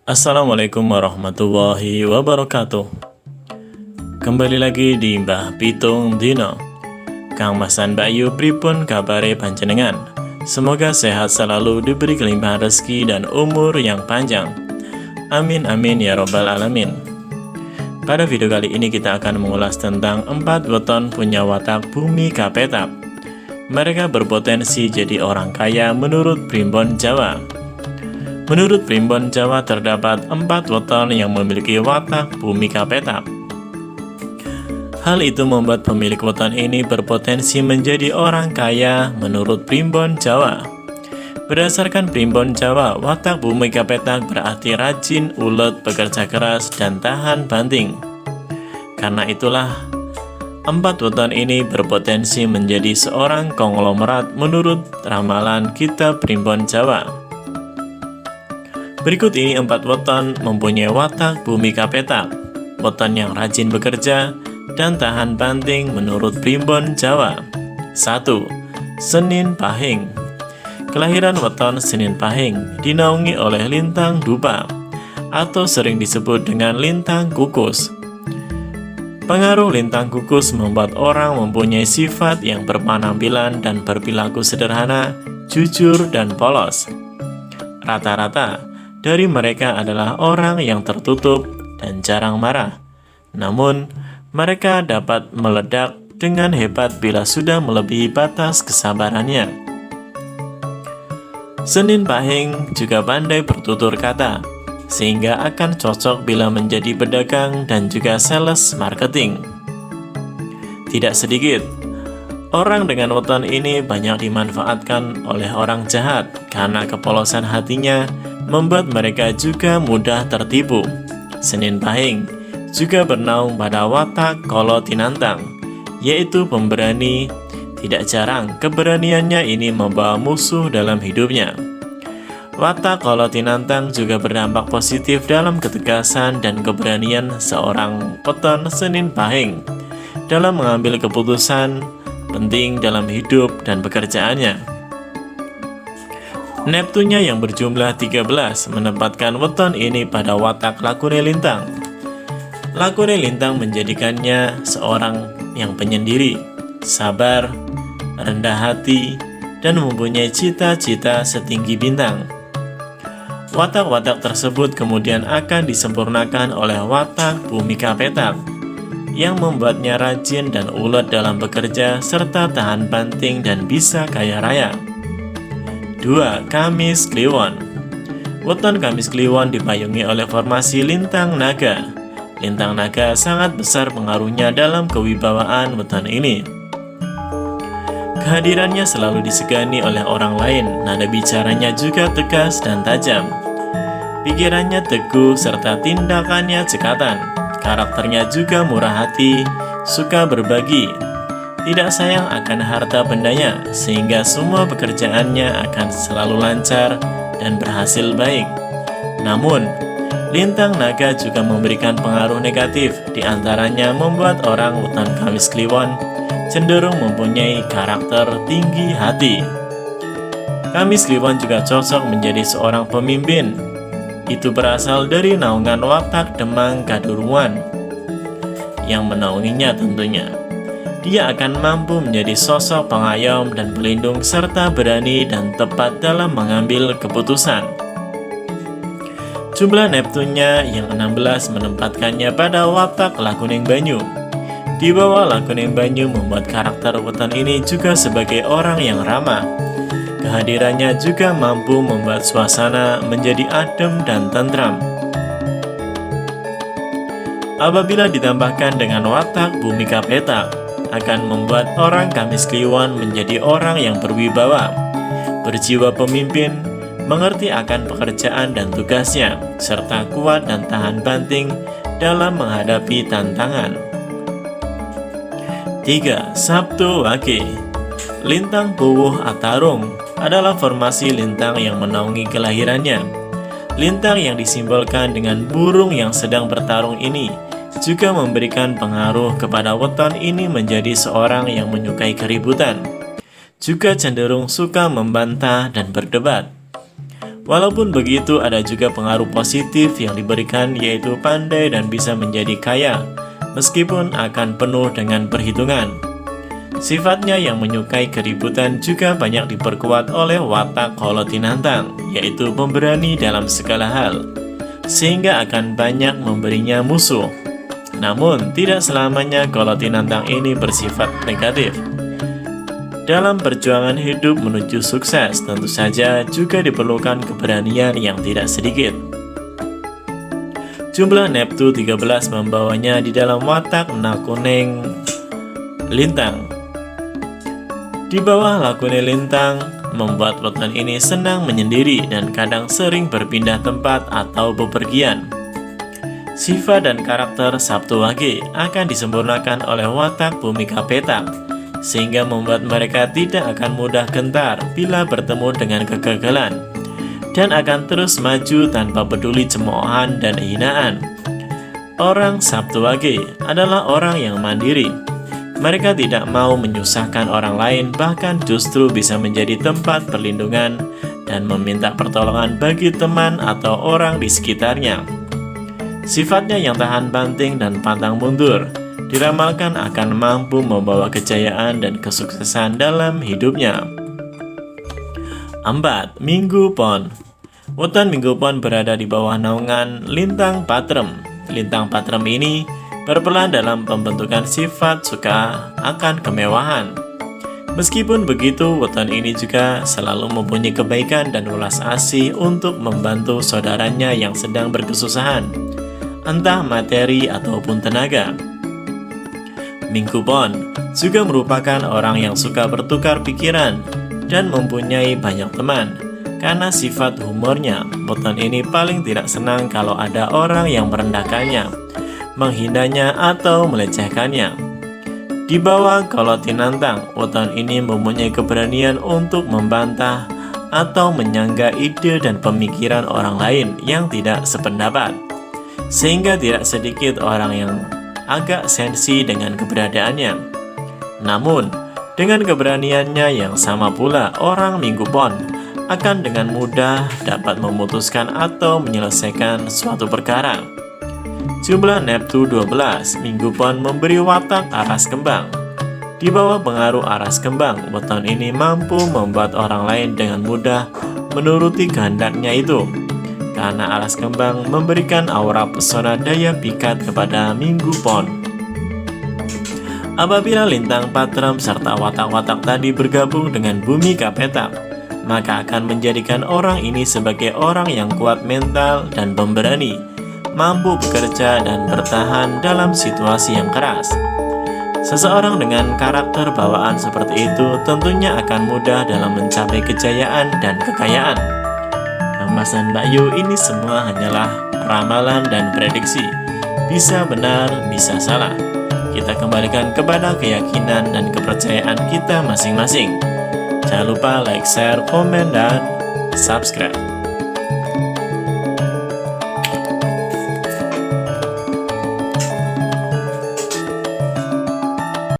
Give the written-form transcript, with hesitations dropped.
Assalamualaikum warahmatullahi wabarakatuh. Kembali lagi di Mbah Pitung Dino. Kang Masan Bayu pripun kabare panjenengan? Semoga sehat selalu, diberi kelimpahan rezeki dan umur yang panjang. Amin amin ya robbal alamin. Pada video kali ini kita akan mengulas tentang 4 weton punya watak bumi kapetap. Mereka berpotensi jadi orang kaya menurut Primbon Jawa. Menurut Primbon Jawa terdapat 4 weton yang memiliki watak bumi kapetap. Hal itu membuat pemilik weton ini berpotensi menjadi orang kaya menurut Primbon Jawa. Berdasarkan Primbon Jawa, watak bumi kapetap berarti rajin, ulet, bekerja keras, dan tahan banting. Karena itulah 4 weton ini berpotensi menjadi seorang konglomerat menurut ramalan kitab Primbon Jawa. Berikut ini 4 weton mempunyai watak bumi kapetap. Weton yang rajin bekerja dan tahan banting menurut Primbon Jawa. 1. Senin Pahing. Kelahiran weton Senin Pahing dinaungi oleh lintang dupa atau sering disebut dengan lintang kukus. Pengaruh lintang kukus membuat orang mempunyai sifat yang berpenampilan dan berperilaku sederhana, jujur, dan polos. Rata-rata dari mereka adalah orang yang tertutup dan jarang marah. Namun, mereka dapat meledak dengan hebat bila sudah melebihi batas kesabarannya. Senin Pahing juga pandai bertutur kata, sehingga akan cocok bila menjadi pedagang dan juga sales marketing. Tidak sedikit orang dengan weton ini banyak dimanfaatkan oleh orang jahat karena kepolosan hatinya membuat mereka juga mudah tertipu. Senin Pahing juga bernaung pada watak Kolo Tinantang, yaitu pemberani. Tidak jarang keberaniannya ini membawa musuh dalam hidupnya. Watak Kolo Tinantang juga berdampak positif dalam ketegasan dan keberanian seorang weton Senin Pahing dalam mengambil keputusan penting dalam hidup dan pekerjaannya. Neptunnya yang berjumlah 13 menempatkan weton ini pada watak Lakune Lintang. Lakune Lintang menjadikannya seorang yang penyendiri, sabar, rendah hati, dan mempunyai cita-cita setinggi bintang. Watak-watak tersebut kemudian akan disempurnakan oleh watak bumi kapetap yang membuatnya rajin dan ulet dalam bekerja serta tahan banting dan bisa kaya raya. 2. Kamis Kliwon. Weton Kamis Kliwon dipayungi oleh formasi lintang naga. Lintang naga sangat besar pengaruhnya dalam kewibawaan weton ini. Kehadirannya selalu disegani oleh orang lain, nada bicaranya juga tegas dan tajam. Pikirannya teguh serta tindakannya cekatan. Karakternya juga murah hati, suka berbagi, tidak sayang akan harta bendanya, sehingga semua pekerjaannya akan selalu lancar dan berhasil baik. Namun, lintang naga juga memberikan pengaruh negatif, diantaranya membuat orang weton Kamis Kliwon cenderung mempunyai karakter tinggi hati. Kamis Kliwon juga cocok menjadi seorang pemimpin. Itu berasal dari naungan watak Demang Kadurungan yang menaunginya tentunya. Dia akan mampu menjadi sosok pengayom dan pelindung serta berani dan tepat dalam mengambil keputusan. Jumlah Neptunnya yang 16 menempatkannya pada watak Lakuning Banyu. Di bawah Lakuning Banyu membuat karakter weton ini juga sebagai orang yang ramah. Kehadirannya juga mampu membuat suasana menjadi adem dan tentram. Apabila ditambahkan dengan watak bumi kapetap, akan membuat orang Kamis Kliwon menjadi orang yang berwibawa, berjiwa pemimpin, mengerti akan pekerjaan dan tugasnya, serta kuat dan tahan banting dalam menghadapi tantangan. 3. Sabtu Wage. Lintang Puwuh Atarung adalah formasi lintang yang menaungi kelahirannya. Lintang yang disimbolkan dengan burung yang sedang bertarung ini juga memberikan pengaruh kepada weton ini menjadi seorang yang menyukai keributan, juga cenderung suka membantah dan berdebat. Walaupun begitu, ada juga pengaruh positif yang diberikan, yaitu pandai dan bisa menjadi kaya, meskipun akan penuh dengan perhitungan. Sifatnya yang menyukai keributan juga banyak diperkuat oleh watak Kolotinantang, yaitu pemberani dalam segala hal, sehingga akan banyak memberinya musuh. Namun, tidak selamanya Kolotinantang ini bersifat negatif. Dalam perjuangan hidup menuju sukses, tentu saja juga diperlukan keberanian yang tidak sedikit. Jumlah Neptu 13 membawanya di dalam watak Nakuning Lintang. Di bawah Lakune Lintang, membuat weton ini senang menyendiri dan kadang sering berpindah tempat atau bepergian. Sifat dan karakter Sabtu Wage akan disempurnakan oleh watak Bhumika Petak, sehingga membuat mereka tidak akan mudah gentar bila bertemu dengan kegagalan, dan akan terus maju tanpa peduli cemoohan dan hinaan. Orang Sabtu Wage adalah orang yang mandiri. Mereka tidak mau menyusahkan orang lain, bahkan justru bisa menjadi tempat perlindungan dan meminta pertolongan bagi teman atau orang di sekitarnya. Sifatnya yang tahan banting dan pantang mundur diramalkan akan mampu membawa kejayaan dan kesuksesan dalam hidupnya. 4. Minggu Pon. Weton Minggu Pon berada di bawah naungan Lintang Patrem. Lintang Patrem ini berperan dalam pembentukan sifat suka akan kemewahan. Meskipun begitu, weton ini juga selalu mempunyai kebaikan dan welas asih untuk membantu saudaranya yang sedang berkesusahan, entah materi ataupun tenaga. Minggu Pon juga merupakan orang yang suka bertukar pikiran dan mempunyai banyak teman. Karena sifat humornya, weton ini paling tidak senang kalau ada orang yang merendahkannya, menghinanya atau melecehkannya. Di bawah Kolotinantang, weton ini mempunyai keberanian untuk membantah atau menyangga ide dan pemikiran orang lain yang tidak sependapat, sehingga tidak sedikit orang yang agak sensi dengan keberadaannya. Namun, dengan keberaniannya yang sama pula, orang Minggu Pon akan dengan mudah dapat memutuskan atau menyelesaikan suatu perkara. Jumlah Neptu 12, Minggu Pon memberi watak aras kembang. Di bawah pengaruh aras kembang, weton ini mampu membuat orang lain dengan mudah menuruti kehendaknya itu, karena aras kembang memberikan aura pesona daya pikat kepada Minggu Pon. Apabila Lintang Patrem serta watak-watak tadi bergabung dengan Bhumika Petak, maka akan menjadikan orang ini sebagai orang yang kuat mental dan pemberani, mampu bekerja dan bertahan dalam situasi yang keras. Seseorang dengan karakter bawaan seperti itu tentunya akan mudah dalam mencapai kejayaan dan kekayaan. Mas dan Mbak Yu, ini semua hanyalah ramalan dan prediksi. Bisa benar, bisa salah. Kita kembalikan kepada keyakinan dan kepercayaan kita masing-masing. Jangan lupa like, share, komen, dan subscribe.